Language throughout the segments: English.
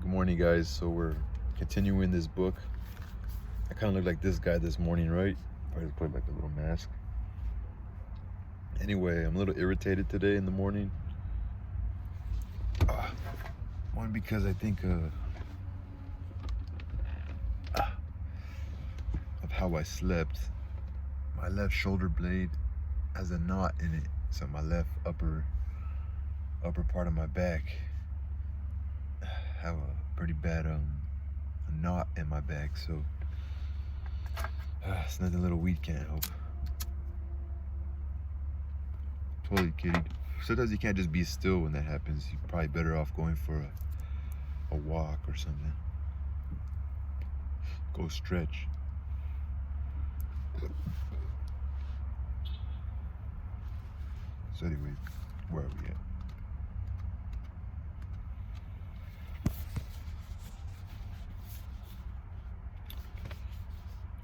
Good morning, guys. So we're continuing this book. I kind of look like this guy this morning, right? I just put like a little mask. Anyway, I'm a little irritated today in the morning. One, because I think of how I slept. My left shoulder blade has a knot in it, so my left upper part of my back have a pretty bad knot in my back. So it's nothing little weed can't help. Totally kidding. Sometimes you can't just be still when that happens. You're probably better off going for a walk or something. Go stretch. So anyway, where are we at?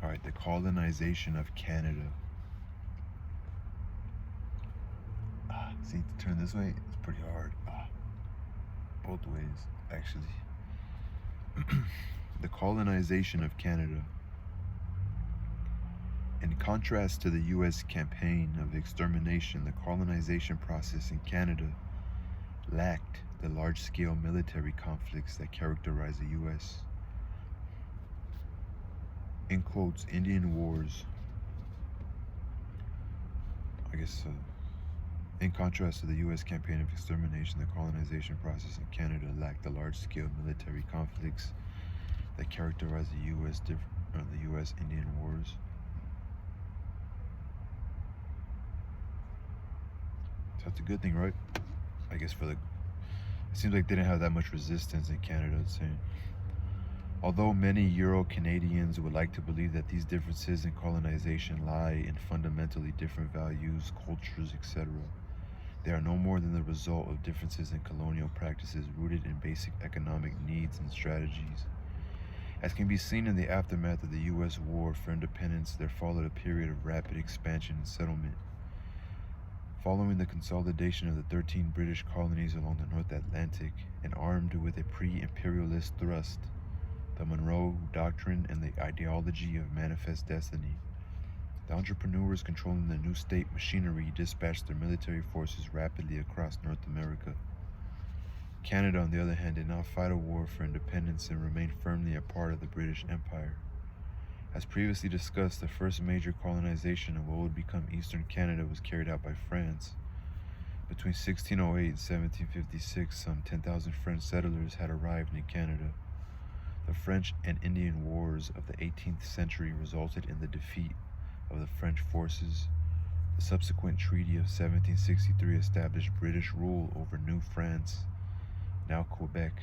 All right, the colonization of Canada. See, to turn this way, it's pretty hard. Both ways, actually. The colonization of Canada. In contrast to the U.S. campaign of extermination, the colonization process in Canada lacked the large-scale military conflicts that characterize the U.S. In quotes, Indian wars. In contrast to the U.S. campaign of extermination, the colonization process in Canada lacked the large-scale military conflicts that characterize the U.S. Indian wars. So that's a good thing, right? I guess it seems like they didn't have that much resistance in Canada, it's saying. Although many Euro-Canadians would like to believe that these differences in colonization lie in fundamentally different values, cultures, etc., they are no more than the result of differences in colonial practices rooted in basic economic needs and strategies. As can be seen in the aftermath of the U.S. War for Independence, there followed a period of rapid expansion and settlement. Following the consolidation of the 13 British colonies along the North Atlantic, and armed with a pre-imperialist thrust, the Monroe Doctrine and the ideology of manifest destiny, the entrepreneurs controlling the new state machinery dispatched their military forces rapidly across North America. Canada, on the other hand, did not fight a war for independence and remained firmly a part of the British Empire. As previously discussed, the first major colonization of what would become Eastern Canada was carried out by France. Between 1608 and 1756, some 10,000 French settlers had arrived in Canada. The French and Indian Wars of the 18th century resulted in the defeat of the French forces. The subsequent Treaty of 1763 established British rule over New France, now Quebec.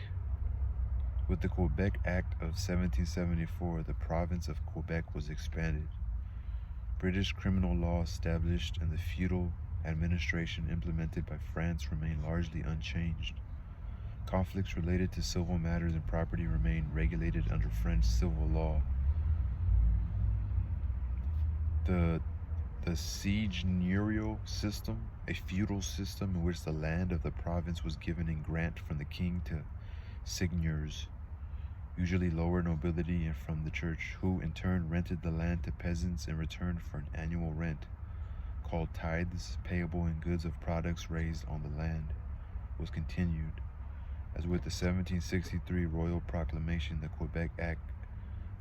With the Quebec Act of 1774, the province of Quebec was expanded. British criminal law established and the feudal administration implemented by France remained largely unchanged. Conflicts related to civil matters and property remained regulated under French civil law. The seigneurial system, a feudal system in which the land of the province was given in grant from the king to seigneurs, usually lower nobility and from the church, who in turn rented the land to peasants in return for an annual rent, called tithes, payable in goods of products raised on the land, was continued. As with the 1763 Royal Proclamation, the Quebec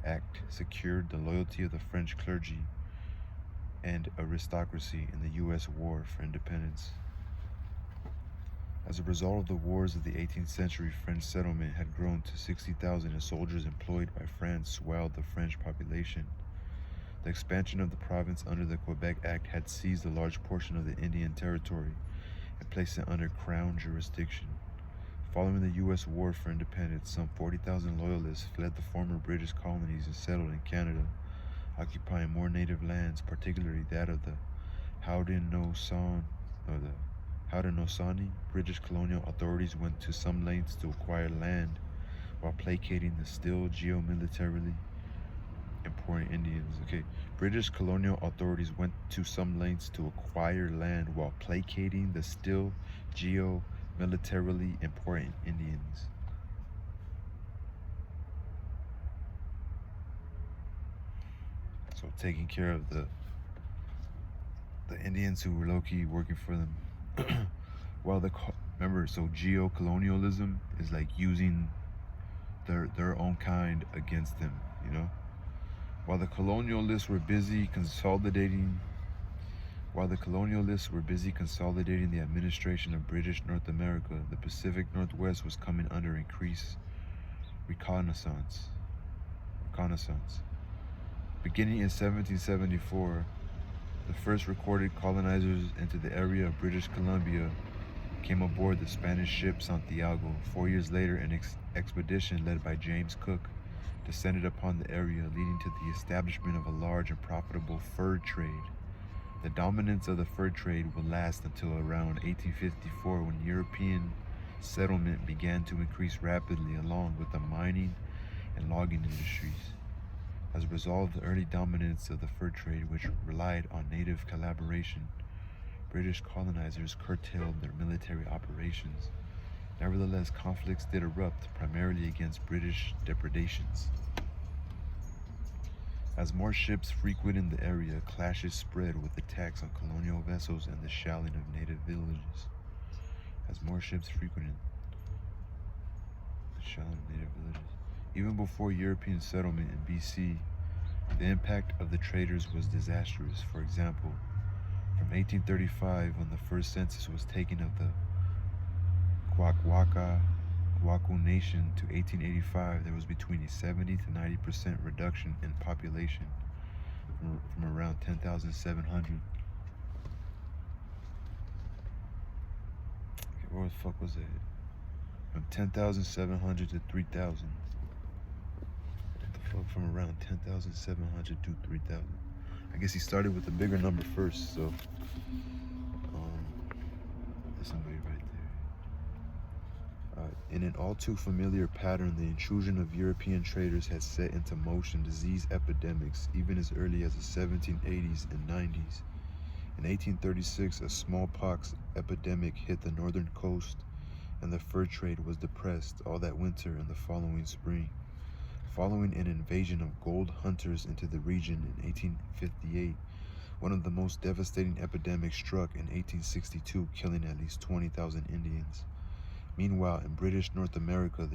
Act secured the loyalty of the French clergy and aristocracy in the U.S. War for Independence. As a result of the wars of the 18th century, French settlement had grown to 60,000 as soldiers employed by France swelled the French population. The expansion of the province under the Quebec Act had seized a large portion of the Indian Territory and placed it under Crown jurisdiction. Following the U.S. War for Independence, some 40,000 Loyalists fled the former British colonies and settled in Canada, occupying more native lands, particularly that of the Haudenosaunee. British colonial authorities went to some lengths to acquire land while placating the still geomilitarily important Indians. British colonial authorities went to some lengths to acquire land while placating the still geomilitarily important Indians. So taking care of the Indians who were low-key working for them. While remember, so geo-colonialism is like using their own kind against them, you know. While the colonialists were busy consolidating the administration of British North America, the Pacific Northwest was coming under increased reconnaissance. Beginning in 1774, the first recorded colonizers into the area of British Columbia came aboard the Spanish ship Santiago. 4 years later, an expedition led by James Cook descended upon the area, leading to the establishment of a large and profitable fur trade. The dominance of the fur trade would last until around 1854, when European settlement began to increase rapidly, along with the mining and logging industries. As a result of the early dominance of the fur trade, which relied on native collaboration, British colonizers curtailed their military operations. Nevertheless, conflicts did erupt, primarily against British depredations. As more ships frequented the area, clashes spread with attacks on colonial vessels and the shelling of native villages. Even before European settlement in BC, the impact of the traders was disastrous. For example, from 1835, when the first census was taken of the Kwaku Nation, to 1885, there was between a 70 to 90% reduction in population from around 10,700. Where the fuck was that? From 10,700 to 3,000. What the fuck? From around 10,700 to 3,000. I guess he started with a bigger number first, so there's somebody right there. In an all too familiar pattern, the intrusion of European traders had set into motion disease epidemics even as early as the 1780s and 90s. In 1836, a smallpox epidemic hit the northern coast, and the fur trade was depressed all that winter and the following spring. Following an invasion of gold hunters into the region in 1858, one of the most devastating epidemics struck in 1862, killing at least 20,000 Indians. Meanwhile, in British North America,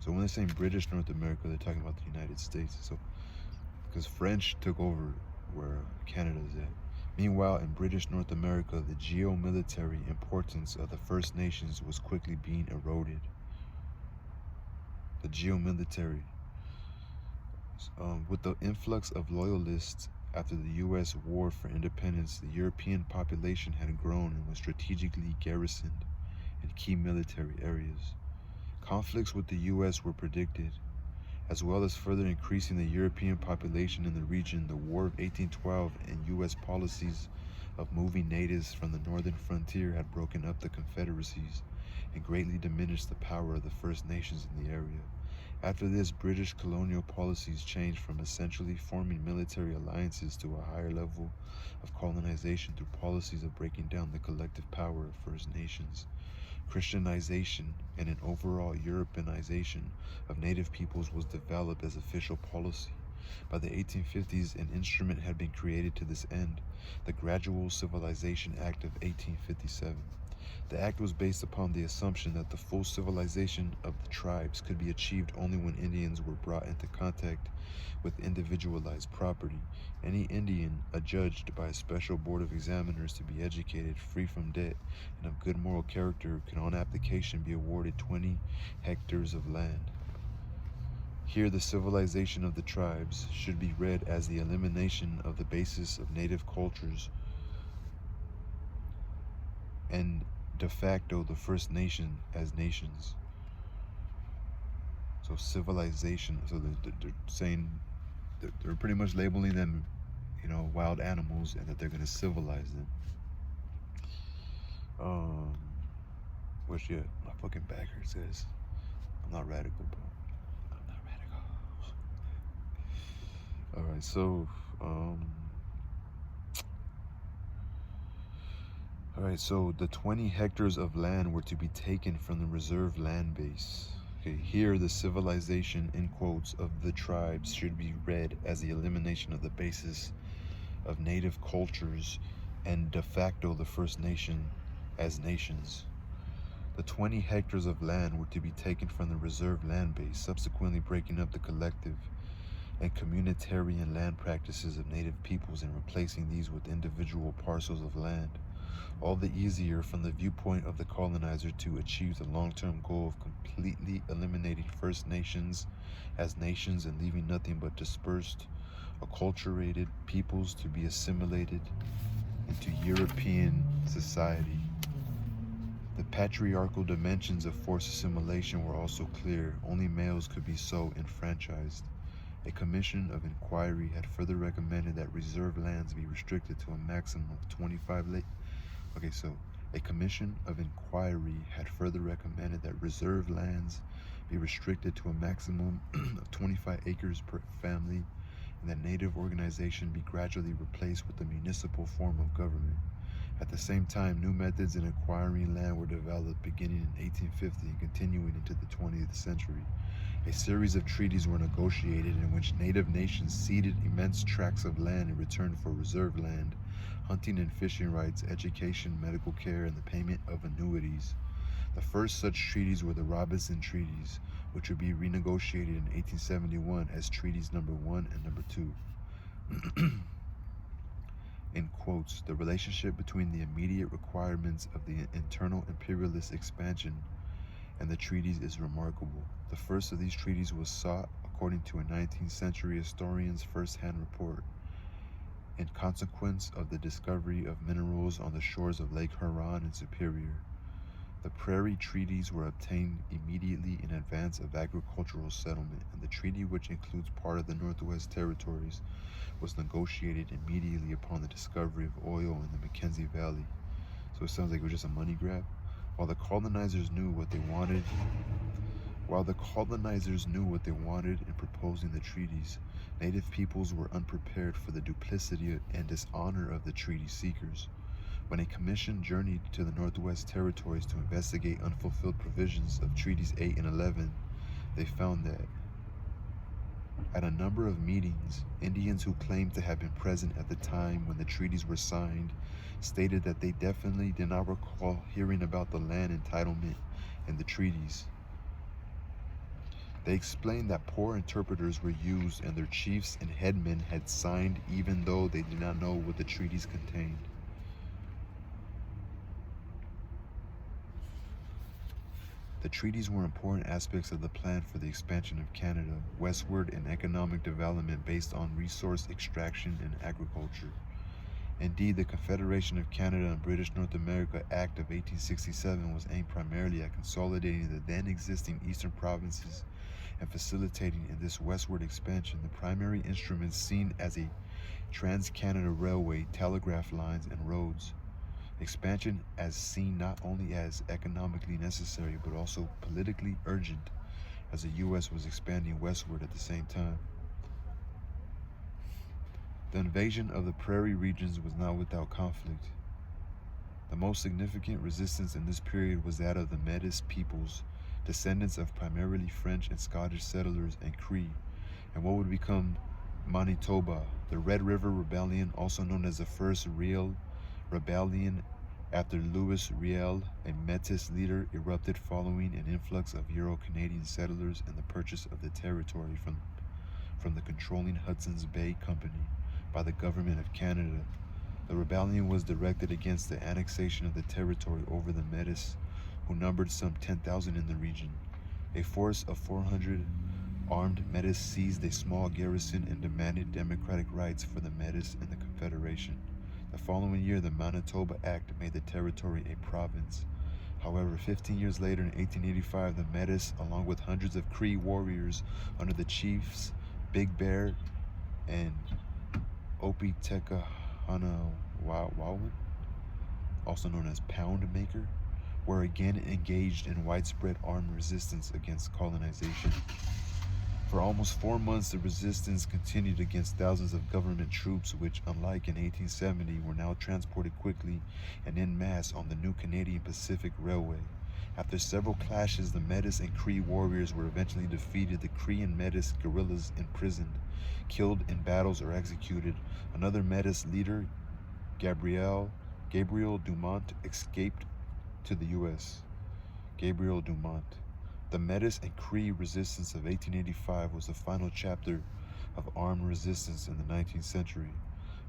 so when they're saying British North America, they're talking about the United States. So, because French took over where Canada is at. Meanwhile, in British North America, the geo-military importance of the First Nations was quickly being eroded. The geo-military. With the influx of loyalists after the U.S. War for Independence, the European population had grown and was strategically garrisoned in key military areas. Conflicts with the U.S. were predicted. As well as further increasing the European population in the region, the War of 1812 and U.S. policies of moving natives from the northern frontier had broken up the confederacies and greatly diminished the power of the First Nations in the area. After this, British colonial policies changed from essentially forming military alliances to a higher level of colonization through policies of breaking down the collective power of First Nations. Christianization and an overall Europeanization of native peoples was developed as official policy. By the 1850s, an instrument had been created to this end, the Gradual Civilization Act of 1857. The act was based upon the assumption that the full civilization of the tribes could be achieved only when Indians were brought into contact with individualized property. Any Indian, adjudged by a special board of examiners to be educated, free from debt, and of good moral character, could on application be awarded 20 hectares of land. Here, the civilization of the tribes should be read as the elimination of the basis of native cultures and de facto the First Nation as nations. So civilization, so they're saying, they're pretty much labeling them, wild animals, and that they're going to civilize them. Yeah, my fucking back hurts, guys. I'm not radical, bro. I'm not radical. Alright, so, the 20 hectares of land were to be taken from the reserve land base. Okay, here the civilization, in quotes, of the tribes should be read as the elimination of the basis of native cultures and de facto the First Nation as nations. The 20 hectares of land were to be taken from the reserve land base, subsequently breaking up the collective and communitarian land practices of native peoples and replacing these with individual parcels of land. All the easier from the viewpoint of the colonizer to achieve the long-term goal of completely eliminating First Nations as nations and leaving nothing but dispersed, acculturated peoples to be assimilated into European society. The patriarchal dimensions of forced assimilation were also clear. Only males could be so enfranchised. A commission of inquiry had further recommended that reserve lands be restricted to a maximum of 25 a commission of inquiry had further recommended that reserve lands be restricted to a maximum of 25 acres per family, and that native organization be gradually replaced with a municipal form of government. At the same time, new methods in acquiring land were developed beginning in 1850 and continuing into the 20th century. A series of treaties were negotiated in which native nations ceded immense tracts of land in return for reserve land, hunting and fishing rights, education, medical care, and the payment of annuities. The first such treaties were the Robinson Treaties, which would be renegotiated in 1871 as Treaties Number 1 and Number 2. In quotes, the relationship between the immediate requirements of the internal imperialist expansion and the treaties is remarkable. The first of these treaties was sought, according to a 19th century historian's first-hand report, in consequence of the discovery of minerals on the shores of Lake Huron and Superior. The prairie treaties were obtained immediately in advance of agricultural settlement, and the treaty, which includes part of the Northwest Territories, was negotiated immediately upon the discovery of oil in the Mackenzie Valley. So it sounds like it was just a money grab. While the colonizers knew what they wanted in proposing the treaties, native peoples were unprepared for the duplicity and dishonor of the treaty seekers. When a commission journeyed to the Northwest Territories to investigate unfulfilled provisions of Treaties 8 and 11, they found that at a number of meetings, Indians who claimed to have been present at the time when the treaties were signed stated that they definitely did not recall hearing about the land entitlement in the treaties. They explained that poor interpreters were used and their chiefs and headmen had signed even though they did not know what the treaties contained. The treaties were important aspects of the plan for the expansion of Canada westward and economic development based on resource extraction and agriculture. Indeed, the Confederation of Canada and British North America Act of 1867 was aimed primarily at consolidating the then existing eastern provinces and facilitating in this westward expansion the primary instruments seen as a Trans-Canada Railway, telegraph lines, and roads. Expansion as seen not only as economically necessary but also politically urgent, as the U.S. was expanding westward at the same time. The invasion of the prairie regions was not without conflict. The most significant resistance in this period was that of the Métis peoples, descendants of primarily French and Scottish settlers and Cree, and what would become Manitoba. The Red River Rebellion, also known as the First Riel Rebellion after Louis Riel, a Métis leader, erupted following an influx of Euro-Canadian settlers and the purchase of the territory from the controlling Hudson's Bay Company by the government of Canada. The rebellion was directed against the annexation of the territory over the Métis, who numbered some 10,000 in the region. A force of 400 armed Métis seized a small garrison and demanded democratic rights for the Métis and the Confederation. The following year, the Manitoba Act made the territory a province. However, 15 years later, in 1885, the Métis, along with hundreds of Cree warriors under the chiefs Big Bear and Opetekahanawawan, also known as Pound Maker, were again engaged in widespread armed resistance against colonization. For almost 4 months, the resistance continued against thousands of government troops, which, unlike in 1870, were now transported quickly and en masse on the new Canadian Pacific Railway. After several clashes, the Metis and Cree warriors were eventually defeated. The Cree and Metis guerrillas imprisoned, killed in battles, or executed. Another Metis leader, Gabriel Dumont, escaped to the U.S. Gabriel Dumont. The Metis and Cree resistance of 1885 was the final chapter of armed resistance in the 19th century.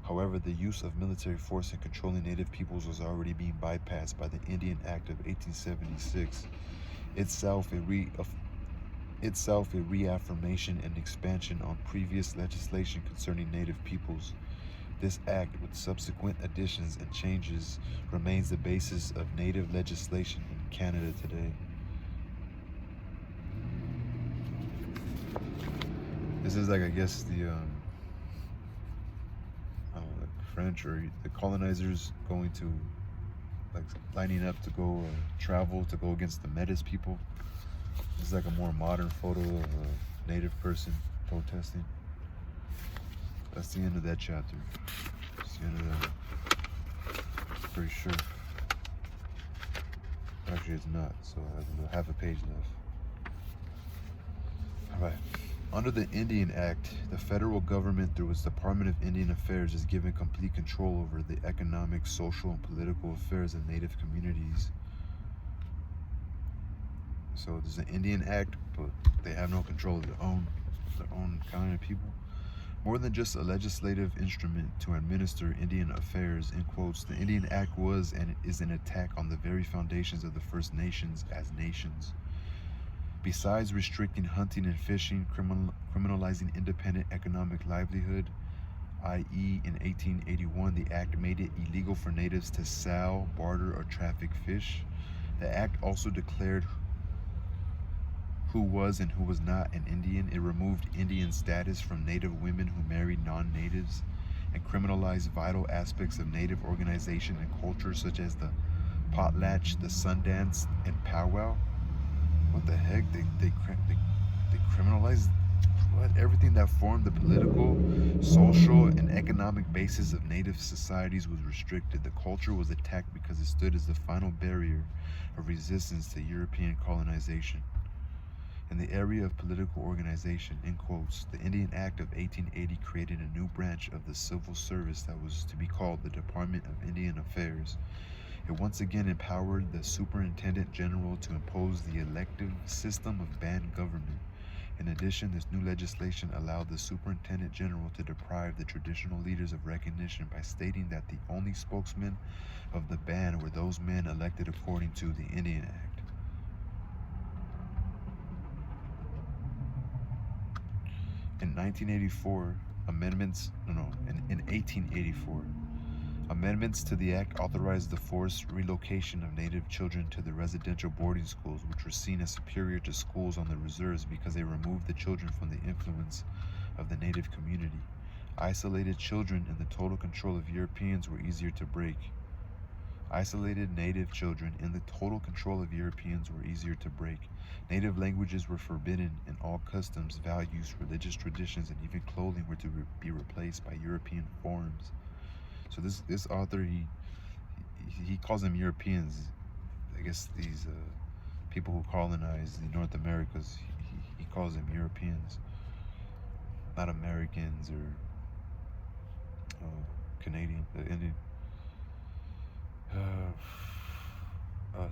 However, the use of military force in controlling native peoples was already being bypassed by the Indian Act of 1876, itself a reaffirmation and expansion on previous legislation concerning native peoples. This act, with subsequent additions and changes, remains the basis of native legislation in Canada today. This is like, I guess, the French or the colonizers going to, like, lining up to go travel to go against the Metis people. This is like a more modern photo of a native person protesting. That's the end of that chapter. That's the end of that. Pretty sure. Actually, it's not, so I have half a page left. Alright. Under the Indian Act, the federal government, through its Department of Indian Affairs, is given complete control over the economic, social, and political affairs of native communities. So there's an Indian Act, but they have no control of their own kind of people. More than just a legislative instrument to administer Indian affairs, in quotes, the Indian Act was and is an attack on the very foundations of the First Nations as nations. Besides restricting hunting and fishing, criminalizing independent economic livelihood, i.e. in 1881, the act made it illegal for natives to sell, barter, or traffic fish. The act also declared who was and who was not an Indian. It removed Indian status from native women who married non-natives and criminalized vital aspects of native organization and culture, such as the potlatch, the Sundance, and powwow. What the heck? They criminalized what? Everything that formed the political, social, and economic basis of native societies was restricted. The culture was attacked because it stood as the final barrier of resistance to European colonization. In the area of political organization, in quotes, the Indian Act of 1880 created a new branch of the civil service that was to be called the Department of Indian Affairs. It once again empowered the Superintendent General to impose the elective system of band government. In addition, this new legislation allowed the Superintendent General to deprive the traditional leaders of recognition by stating that the only spokesmen of the band were those men elected according to the Indian Act. In 1884, amendments to the Act authorized the forced relocation of native children to the residential boarding schools, which were seen as superior to schools on the reserves because they removed the children from the influence of the native community. Isolated children in the total control of Europeans were easier to break. Isolated native children in the total control of Europeans were easier to break. Native languages were forbidden, and all customs, values, religious traditions, and even clothing were to be replaced by European forms. So this author, he calls them Europeans. I guess these people who colonized the North Americas, he calls them Europeans, not Americans or Canadian, Indian.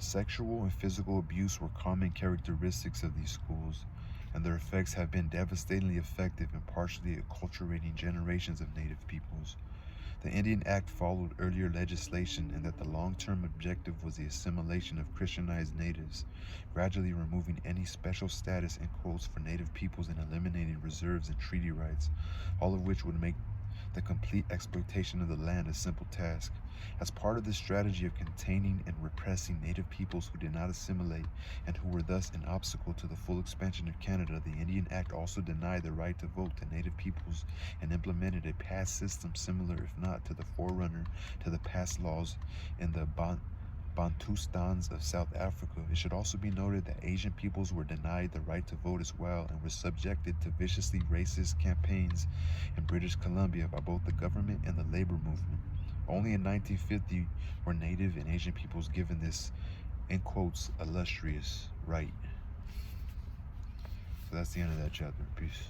Sexual and physical abuse were common characteristics of these schools, and their effects have been devastatingly effective in partially acculturating generations of native peoples. The Indian Act followed earlier legislation in that the long-term objective was the assimilation of Christianized natives, gradually removing any special status in quotes for native peoples and eliminating reserves and treaty rights, all of which would make the complete exploitation of the land a simple task. As part of this strategy of containing and repressing native peoples who did not assimilate and who were thus an obstacle to the full expansion of Canada, the Indian Act also denied the right to vote to native peoples and implemented a pass system similar, if not to the forerunner to the pass laws in the Bantustans of South Africa. It should also be noted that Asian peoples were denied the right to vote as well and were subjected to viciously racist campaigns in British Columbia by both the government and the labor movement. Only in 1950 were Native and Asian peoples given this in quotes, illustrious right. So that's the end of that chapter. Peace.